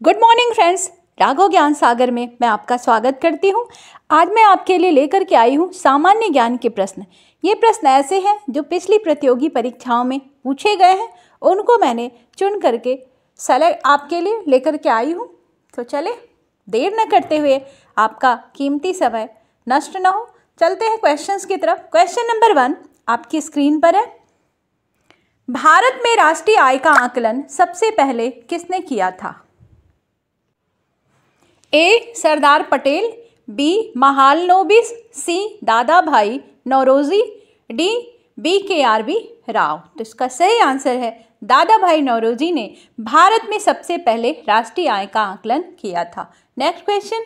Good morning friends, Raghav ज्ञान सागर में मैं आपका स्वागत करती हूँ। आज मैं आपके लिए लेकर के आई हूँ सामान्य ज्ञान के प्रश्न। ये प्रश्न ऐसे हैं जो पिछली प्रतियोगी परीक्षाओं में पूछे गए हैं, उनको मैंने चुन करके सेलेक्ट आपके लिए लेकर के आई हूँ। तो चले देर न करते हुए, आपका कीमती समय नष्ट न हो, चलते हैं क्वेश्चंस की तरफ। क्वेश्चन नंबर 1 आपकी स्क्रीन पर है। भारत में राष्ट्रीय आय का आकलन सबसे पहले किसने किया था? ए सरदार पटेल, बी महालनोबिस, सी दादा भाई नौरोजी, डी BKRB राव। तो इसका सही आंसर है दादा भाई नौरोजी ने भारत में सबसे पहले राष्ट्रीय आय का आकलन किया था। नेक्स्ट क्वेश्चन,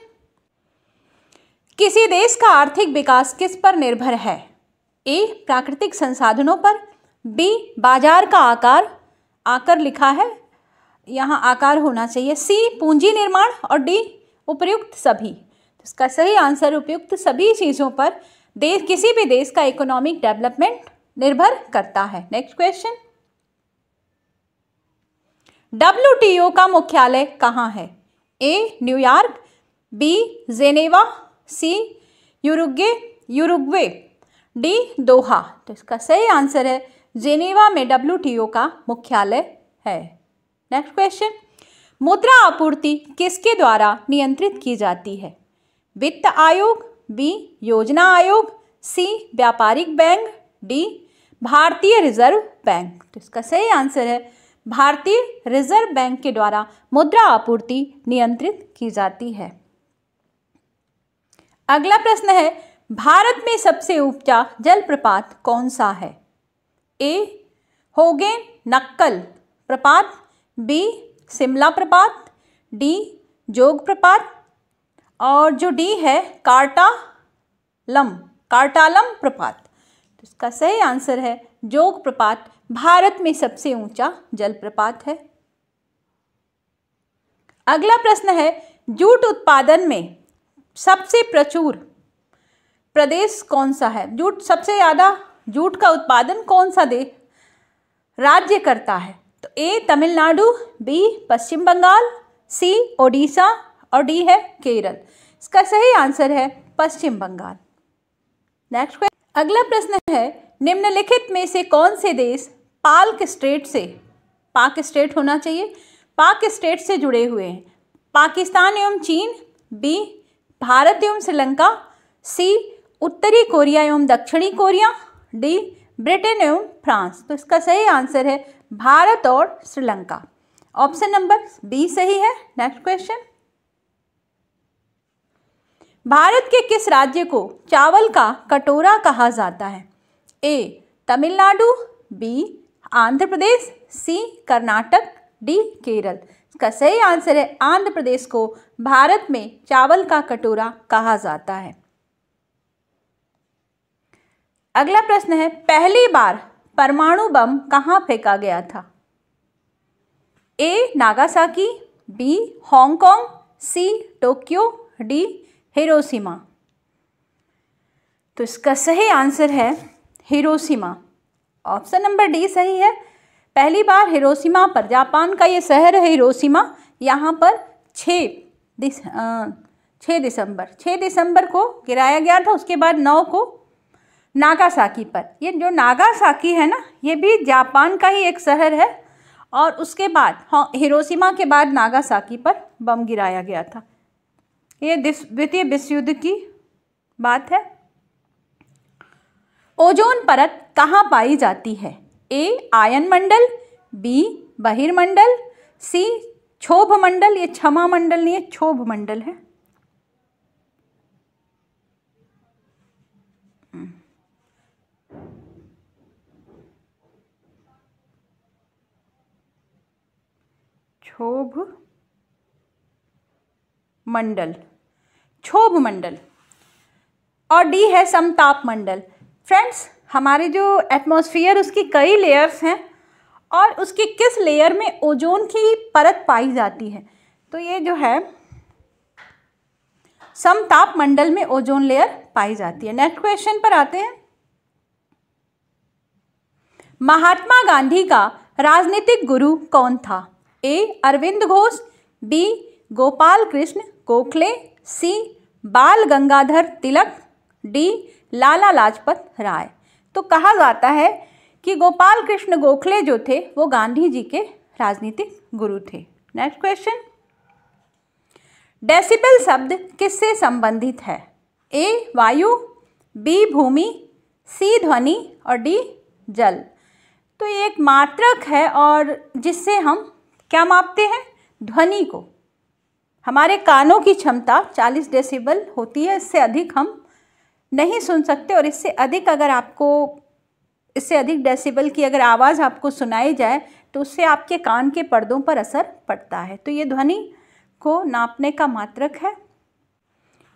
किसी देश का आर्थिक विकास किस पर निर्भर है? ए प्राकृतिक संसाधनों पर, बी बाजार का आकार लिखा है, यहाँ आकार होना चाहिए, सी पूंजी निर्माण और डी उपयुक्त सभी। तो इसका सही आंसर उपयुक्त सभी चीज़ों पर किसी भी देश का इकोनॉमिक डेवलपमेंट निर्भर करता है। नेक्स्ट क्वेश्चन, WTO का मुख्यालय कहाँ है? ए न्यूयॉर्क, बी जेनेवा, सी यूरुग्वे, डी दोहा। तो इसका सही आंसर है जेनेवा में WTO का मुख्यालय है। नेक्स्ट क्वेश्चन, मुद्रा आपूर्ति किसके द्वारा नियंत्रित की जाती है? वित्त आयोग, बी योजना आयोग, सी व्यापारिक बैंक, डी भारतीय रिजर्व बैंक। तो इसका सही आंसर है भारतीय रिजर्व बैंक के द्वारा मुद्रा आपूर्ति नियंत्रित की जाती है। अगला प्रश्न है, भारत में सबसे ऊंचा जलप्रपात कौन सा है? ए होगेन नक्कल प्रपात, बी शिमला प्रपात, डी जोग प्रपात और जो डी है कार्टालम प्रपात। तो इसका सही आंसर है जोग प्रपात भारत में सबसे ऊंचा जलप्रपात है। अगला प्रश्न है, जूट उत्पादन में सबसे प्रचुर प्रदेश कौन सा है? सबसे ज़्यादा जूट का उत्पादन कौन सा राज्य करता है? तो ए तमिलनाडु, बी पश्चिम बंगाल, सी ओडिशा और डी है केरल। इसका सही आंसर है पश्चिम बंगाल। नेक्स्ट क्वेश्चन, अगला प्रश्न है, निम्नलिखित में से कौन से देश पाक स्टेट होना चाहिए, पाक स्टेट से जुड़े हुए हैं? पाकिस्तान एवं चीन, बी भारत एवं श्रीलंका, सी उत्तरी कोरिया एवं दक्षिणी कोरिया, डी ब्रिटेन एवं फ्रांस। तो इसका सही आंसर है भारत और श्रीलंका। ऑप्शन नंबर बी सही है। नेक्स्ट क्वेश्चन, भारत के किस राज्य को चावल का कटोरा कहा जाता है? ए तमिलनाडु, बी आंध्र प्रदेश, सी कर्नाटक, डी केरल। इसका सही आंसर है आंध्र प्रदेश को भारत में चावल का कटोरा कहा जाता है। अगला प्रश्न है, पहली बार परमाणु बम कहाँ फेंका गया था? A Nagasaki, B Hong Kong, C Tokyo, D Hiroshima. तो इसका सही आंसर है हिरोशिमा। ऑप्शन नंबर डी सही है। पहली बार हिरोशिमा पर, जापान का ये शहर है हिरोशिमा, यहाँ पर 6 दिसंबर को गिराया गया था। उसके बाद 9 को नागासाकी पर। ये जो नागासाकी है ना, ये भी जापान का ही एक शहर है और उसके बाद हिरोशिमा के बाद नागासाकी पर बम गिराया गया था। ये द्वितीय विश्व युद्ध की बात है। ओजोन परत कहाँ पाई जाती है? ए आयन मंडल, बी बहिर्मंडल, सी क्षोभ मंडल, ये क्षमा मंडल नहीं है, क्षोभ मंडल है, क्षोभ मंडल और डी है समताप मंडल। फ्रेंड्स, हमारे जो एटमॉस्फेयर उसकी कई लेयर्स हैं और उसकी किस लेयर में ओजोन की परत पाई जाती है? तो ये जो है समताप मंडल में ओजोन लेयर पाई जाती है। नेक्स्ट क्वेश्चन पर आते हैं, महात्मा गांधी का राजनीतिक गुरु कौन था? ए अरविंद घोष, बी गोपाल कृष्ण गोखले, सी बाल गंगाधर तिलक, डी लाला लाजपत राय। तो कहा जाता है कि गोपाल कृष्ण गोखले जो थे वो गांधी जी के राजनीतिक गुरु थे। नेक्स्ट क्वेश्चन, डेसिबल शब्द किससे संबंधित है? ए वायु, बी भूमि, सी ध्वनि और डी जल। तो ये एक मात्रक है और जिससे हम क्या मापते हैं? ध्वनि को। हमारे कानों की क्षमता 40 डेसिबल होती है, इससे अधिक हम नहीं सुन सकते और इससे अधिक अगर आपको इससे अधिक डेसिबल की अगर आवाज़ आपको सुनाई जाए तो उससे आपके कान के पर्दों पर असर पड़ता है। तो ये ध्वनि को नापने का मात्रक है।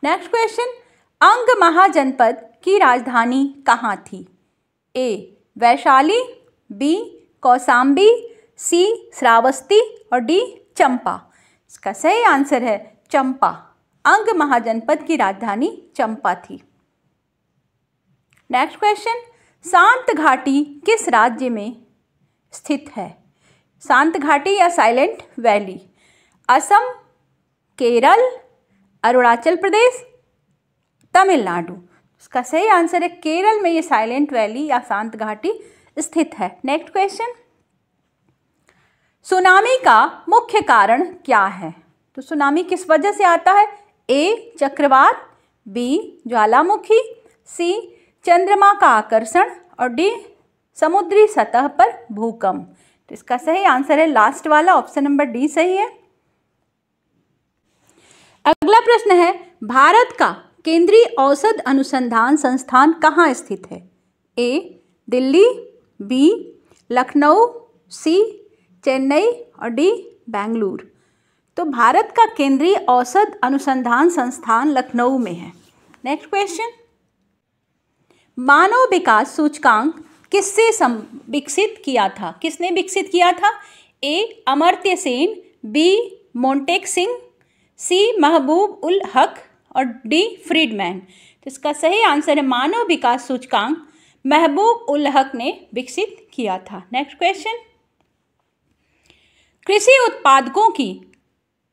नेक्स्ट क्वेश्चन, अंग महाजनपद की राजधानी कहाँ थी? ए वैशाली, बी कौसाम्बी, सी श्रावस्ती और डी चंपा। इसका सही आंसर है चंपा। अंग महाजनपद की राजधानी चंपा थी। नेक्स्ट क्वेश्चन, शांत घाटी किस राज्य में स्थित है? शांत घाटी या साइलेंट वैली, असम, केरल, अरुणाचल प्रदेश, तमिलनाडु। इसका सही आंसर है केरल में ये साइलेंट वैली या शांत घाटी स्थित है। नेक्स्ट क्वेश्चन, सुनामी का मुख्य कारण क्या है? तो सुनामी किस वजह से आता है? ए चक्रवात, बी ज्वालामुखी, सी चंद्रमा का आकर्षण और डी समुद्री सतह पर भूकंप। तो इसका सही आंसर है लास्ट वाला, ऑप्शन नंबर डी सही है। अगला प्रश्न है, भारत का केंद्रीय औषध अनुसंधान संस्थान कहाँ स्थित है? ए दिल्ली, बी लखनऊ, सी चेन्नई और डी बेंगलुरु। तो भारत का केंद्रीय औषध अनुसंधान संस्थान लखनऊ में है। नेक्स्ट क्वेश्चन, मानव विकास सूचकांक किससे विकसित किया था? किसने विकसित किया था? ए अमर्त्य सेन, बी मोंटेक सिंह, सी महबूब उल हक और डी फ्रीडमैन। तो इसका सही आंसर है मानव विकास सूचकांक महबूब उल हक ने विकसित किया था। नेक्स्ट क्वेश्चन, कृषि उत्पादकों की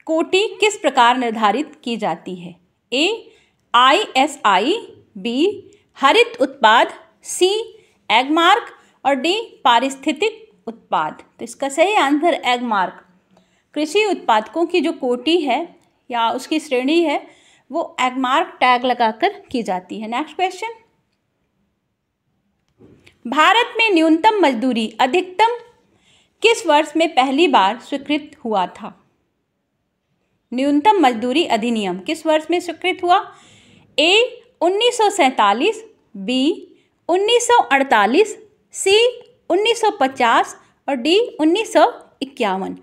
कोटि किस प्रकार निर्धारित की जाती है? ए ISI, बी हरित उत्पाद, सी एगमार्क और डी पारिस्थितिक उत्पाद। तो इसका सही आंसर एगमार्क। कृषि उत्पादकों की जो कोटि है या उसकी श्रेणी है वो एगमार्क टैग लगाकर की जाती है। नेक्स्ट क्वेश्चन, भारत में न्यूनतम मजदूरी अधिकतम किस वर्ष में पहली बार स्वीकृत हुआ था? न्यूनतम मजदूरी अधिनियम किस वर्ष में स्वीकृत हुआ? ए 1947, बी 1948, सी 1950 और डी 1951।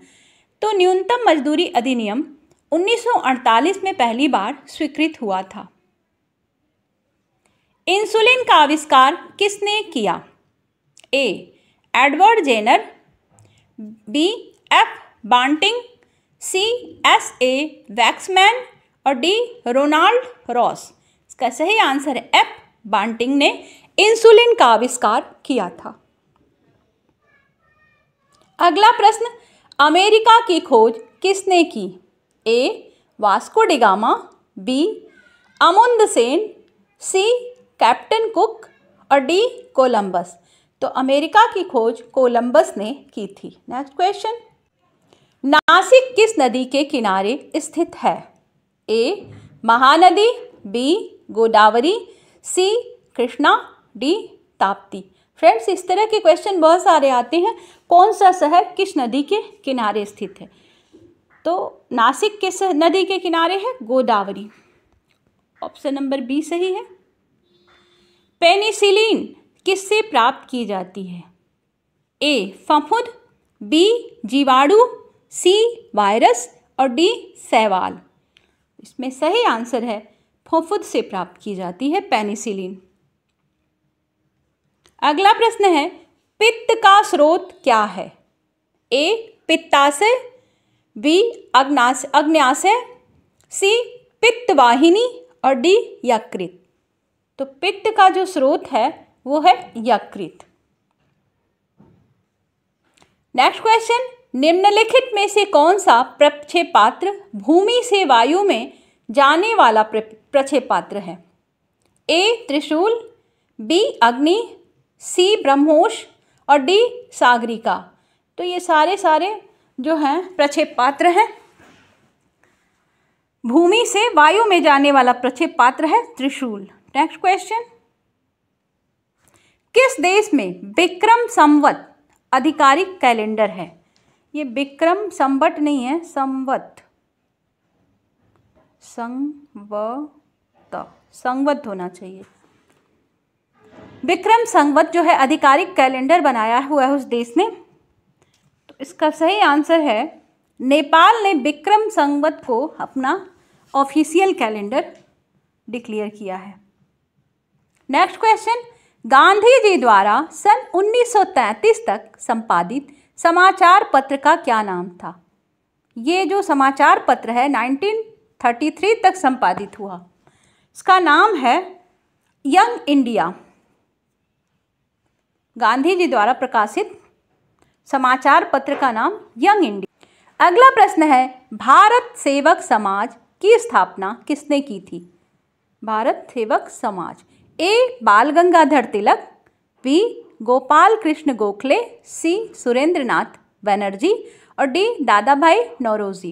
तो न्यूनतम मजदूरी अधिनियम 1948 में पहली बार स्वीकृत हुआ था। इंसुलिन का आविष्कार किसने किया? ए एडवर्ड जेनर, बी F बांटिंग, सी SA वैक्समैन और डी रोनाल्ड रॉस। इसका सही आंसर है F बांटिंग ने इंसुलिन का आविष्कार किया था। अगला प्रश्न, अमेरिका की खोज किसने की? A Vasco da Gama, B Amundsen, C captain Cook और डी कोलंबस। तो अमेरिका की खोज कोलंबस ने की थी। नेक्स्ट क्वेश्चन, नासिक किस नदी के किनारे स्थित है? ए महानदी, बी गोदावरी, सी कृष्णा, डी ताप्ती। फ्रेंड्स, इस तरह के क्वेश्चन बहुत सारे आते हैं। कौन सा शहर किस नदी के किनारे स्थित है? तो नासिक किस नदी के किनारे है? गोदावरी। ऑप्शन नंबर बी सही है। पेनिसिलिन किससे प्राप्त की जाती है? ए फफूंद, बी जीवाणु, सी वायरस और डी शैवाल। इसमें सही आंसर है फफूंद से प्राप्त की जाती है पेनिसिलिन। अगला प्रश्न है, पित्त का स्रोत क्या है? ए पित्ताशय, बी अग्न्याशय, सी पित्तवाहिनी और डी यकृत। तो पित्त का जो स्रोत है वो है यकृत। नेक्स्ट क्वेश्चन, निम्नलिखित में से कौन सा प्रक्षेपात्र भूमि से वायु में जाने वाला प्रक्षेपात्र है? ए त्रिशूल, बी अग्नि, सी ब्रह्मोस और डी सागरिका। तो ये सारे जो हैं प्रक्षेपात्र हैं। भूमि से वायु में जाने वाला प्रक्षेपात्र है त्रिशूल। नेक्स्ट क्वेश्चन, किस देश में विक्रम संवत आधिकारिक कैलेंडर है? ये विक्रम संवत नहीं है, संवत, संवत होना चाहिए। विक्रम संवत जो है आधिकारिक कैलेंडर बनाया हुआ है उस देश ने। तो इसका सही आंसर है नेपाल ने विक्रम संवत को अपना ऑफिशियल कैलेंडर डिक्लेयर किया है। नेक्स्ट क्वेश्चन, गांधी जी द्वारा सन 1933 तक संपादित समाचार पत्र का क्या नाम था? ये जो समाचार पत्र है 1933 तक संपादित हुआ, इसका नाम है यंग इंडिया। गांधी जी द्वारा प्रकाशित समाचार पत्र का नाम यंग इंडिया। अगला प्रश्न है, भारत सेवक समाज की स्थापना किसने की थी? भारत सेवक समाज, ए बाल गंगाधर तिलक, बी गोपाल कृष्ण गोखले, सी सुरेंद्रनाथ बनर्जी और डी दादा भाई नौरोजी।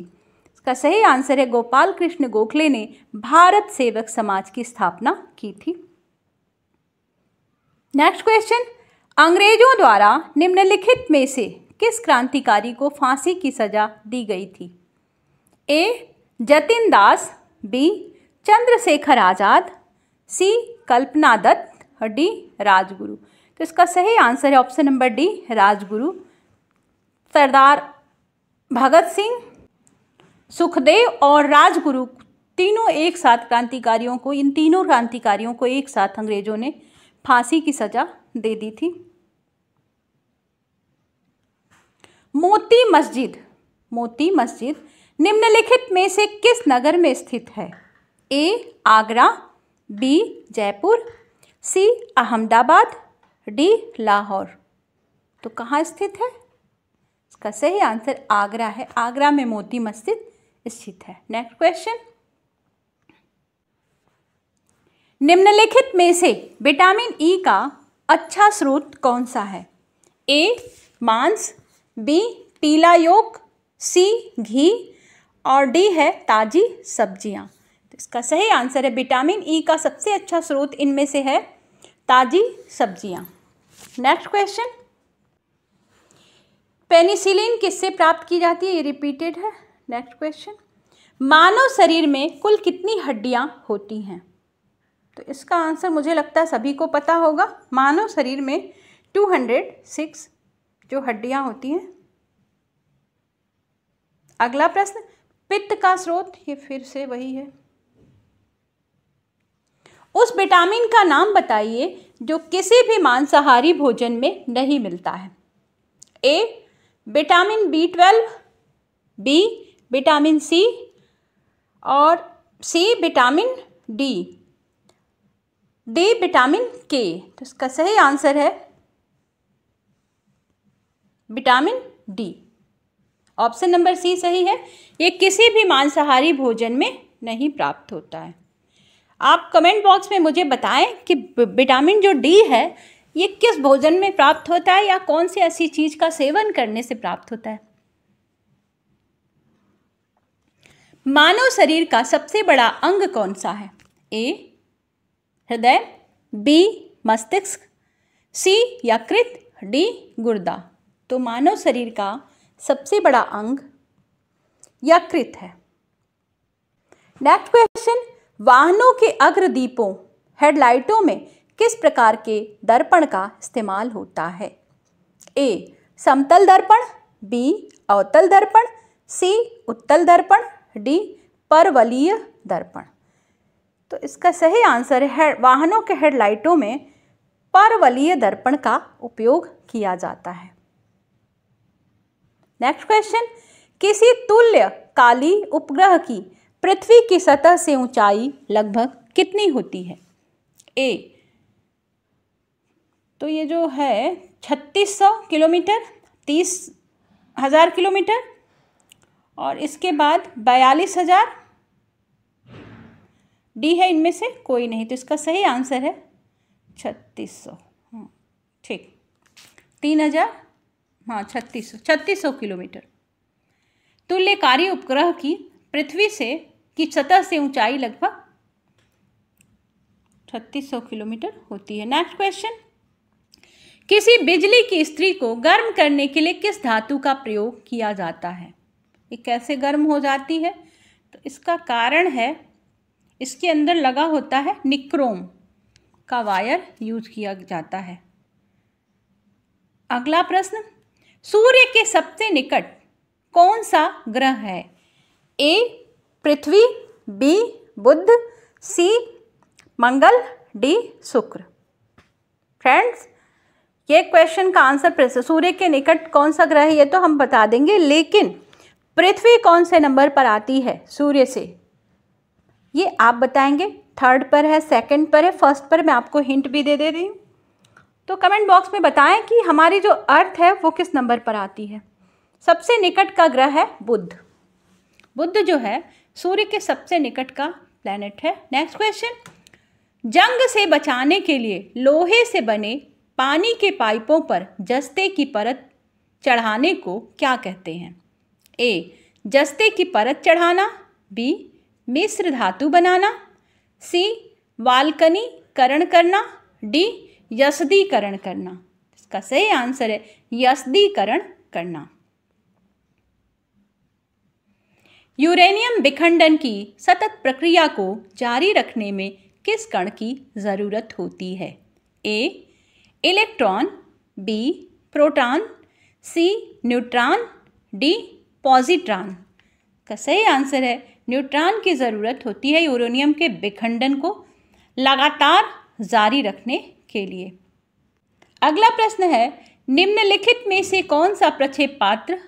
इसका सही आंसर है गोपाल कृष्ण गोखले ने भारत सेवक समाज की स्थापना की थी। नेक्स्ट क्वेश्चन, अंग्रेजों द्वारा निम्नलिखित में से किस क्रांतिकारी को फांसी की सजा दी गई थी? ए जतिन दास, बी चंद्रशेखर आजाद, सी कल्पना दत्त और डी राजगुरु। तो इसका सही आंसर है ऑप्शन नंबर डी राजगुरु। सरदार भगत सिंह, सुखदेव और राजगुरु तीनों एक साथ क्रांतिकारियों को, इन तीनों क्रांतिकारियों को एक साथ अंग्रेजों ने फांसी की सजा दे दी थी। मोती मस्जिद निम्नलिखित में से किस नगर में स्थित है? ए आगरा, बी जयपुर, सी अहमदाबाद, डी लाहौर। तो कहाँ स्थित है? इसका सही आंसर आगरा है। आगरा में मोती मस्जिद स्थित है। नेक्स्ट क्वेश्चन, निम्नलिखित में से विटामिन ई का अच्छा स्रोत कौन सा है? ए मांस, बी पीला योक, सी घी और डी है ताजी सब्जियां। तो इसका सही आंसर है विटामिन ई का सबसे अच्छा स्रोत इनमें से है ताजी सब्जियां। नेक्स्ट क्वेश्चन, पेनिसिलिन किससे प्राप्त की जाती है? ये रिपीटेड है। नेक्स्ट क्वेश्चन, मानव शरीर में कुल कितनी हड्डियां होती हैं? तो इसका आंसर मुझे लगता है सभी को पता होगा। मानव शरीर में 206 जो हड्डियां होती हैं। अगला प्रश्न, पित्त का स्रोत, ये फिर से वही है। उस विटामिन का नाम बताइए जो किसी भी मांसाहारी भोजन में नहीं मिलता है। A vitamin B12, B vitamin C और C vitamin D, D vitamin K. तो इसका सही आंसर है vitamin D. Option number C सही है। ये किसी भी मांसाहारी भोजन में नहीं प्राप्त होता है। आप कमेंट बॉक्स में मुझे बताएं कि विटामिन जो डी है ये किस भोजन में प्राप्त होता है या कौन सी ऐसी चीज का सेवन करने से प्राप्त होता है। मानव शरीर का सबसे बड़ा अंग कौन सा है? ए हृदय, बी मस्तिष्क, सी यकृत, डी गुर्दा। तो मानव शरीर का सबसे बड़ा अंग यकृत है। नेक्स्ट क्वेश्चन, वाहनों के अग्रदीपों हेडलाइटों में किस प्रकार के दर्पण का इस्तेमाल होता है? ए समतल दर्पण, बी अवतल दर्पण, सी उत्तल दर्पण, डी परवलयीय दर्पण। तो इसका सही आंसर है वाहनों के हेडलाइटों में परवलयीय दर्पण का उपयोग किया जाता है। नेक्स्ट क्वेश्चन, किसी तुल्य काली उपग्रह की पृथ्वी की सतह से ऊंचाई लगभग कितनी होती है? ए तो ये जो है 3600 किलोमीटर, 30 1000 किलोमीटर, और इसके बाद 42,000। डी है इनमें से कोई नहीं, तो इसका सही आंसर है 3600। ठीक, 3000, हाँ 3600 किलोमीटर। तुल्यकारी उपग्रह की पृथ्वी से की सतह से ऊंचाई लगभग 3600 किलोमीटर होती है। नेक्स्ट क्वेश्चन, किसी बिजली की इस्त्री को गर्म करने के लिए किस धातु का प्रयोग किया जाता है? ये कैसे गर्म हो जाती है? तो इसका कारण है, इसके अंदर लगा होता है निक्रोम का वायर यूज किया जाता है। अगला प्रश्न, सूर्य के सबसे निकट कौन सा ग्रह है? ए पृथ्वी, बी बुध, सी मंगल, डी शुक्र। फ्रेंड्स, ये क्वेश्चन का आंसर सूर्य के निकट कौन सा ग्रह है ये तो हम बता देंगे, लेकिन पृथ्वी कौन से नंबर पर आती है सूर्य से ये आप बताएंगे। 3rd पर है, 2nd पर है, 1st पर मैं आपको हिंट भी दे रही हूँ। तो कमेंट बॉक्स में बताएं कि हमारी जो अर्थ है वो किस नंबर पर आती है। सबसे निकट का ग्रह है बुध। बुध जो है सूर्य के सबसे निकट का प्लैनेट है। नेक्स्ट क्वेश्चन, जंग से बचाने के लिए लोहे से बने पानी के पाइपों पर जस्ते की परत चढ़ाने को क्या कहते हैं? ए जस्ते की परत चढ़ाना, बी मिश्र धातु बनाना, सी वाल्कनीकरण करना, डी यस्दीकरण करना। इसका सही आंसर है यस्दीकरण करना। यूरेनियम विखंडन की सतत प्रक्रिया को जारी रखने में किस कण की ज़रूरत होती है? ए इलेक्ट्रॉन, बी प्रोटॉन, सी न्यूट्रॉन, डी पॉजिट्रॉन। का सही आंसर है न्यूट्रॉन की ज़रूरत होती है यूरेनियम के विखंडन को लगातार जारी रखने के लिए। अगला प्रश्न है, निम्नलिखित में से कौन सा प्रक्षेप पात्र,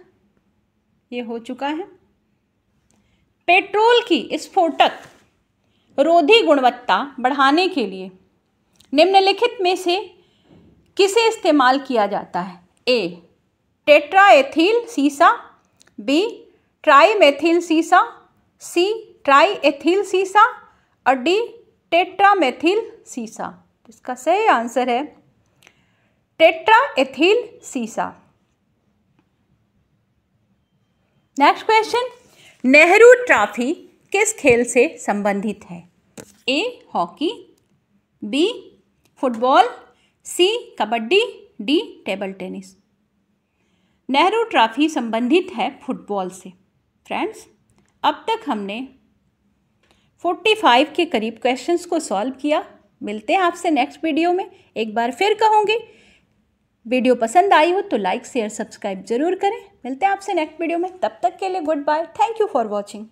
ये हो चुका है, पेट्रोल की स्फोटक रोधी गुणवत्ता बढ़ाने के लिए निम्नलिखित में से किसे इस्तेमाल किया जाता है? ए टेट्राएथिल सीसा, बी ट्राईमेथिल सीसा, सी ट्राईएथिल सीसा और डी टेट्रामेथिल सीसा। इसका सही आंसर है टेट्राएथिल सीसा। नेक्स्ट क्वेश्चन, नेहरू ट्रॉफी किस खेल से संबंधित है? A hockey, B football, C kabaddi, D table tennis. Nehru trophy संबंधित है फुटबॉल से। फ्रेंड्स, अब तक हमने 45 के करीब क्वेश्चंस को सॉल्व किया। मिलते हैं आपसे नेक्स्ट वीडियो में। एक बार फिर कहूँगी, वीडियो पसंद आई हो तो लाइक शेयर सब्सक्राइब जरूर करें। मिलते हैं आपसे नेक्स्ट वीडियो में, तब तक के लिए goodbye. Thank you for watching.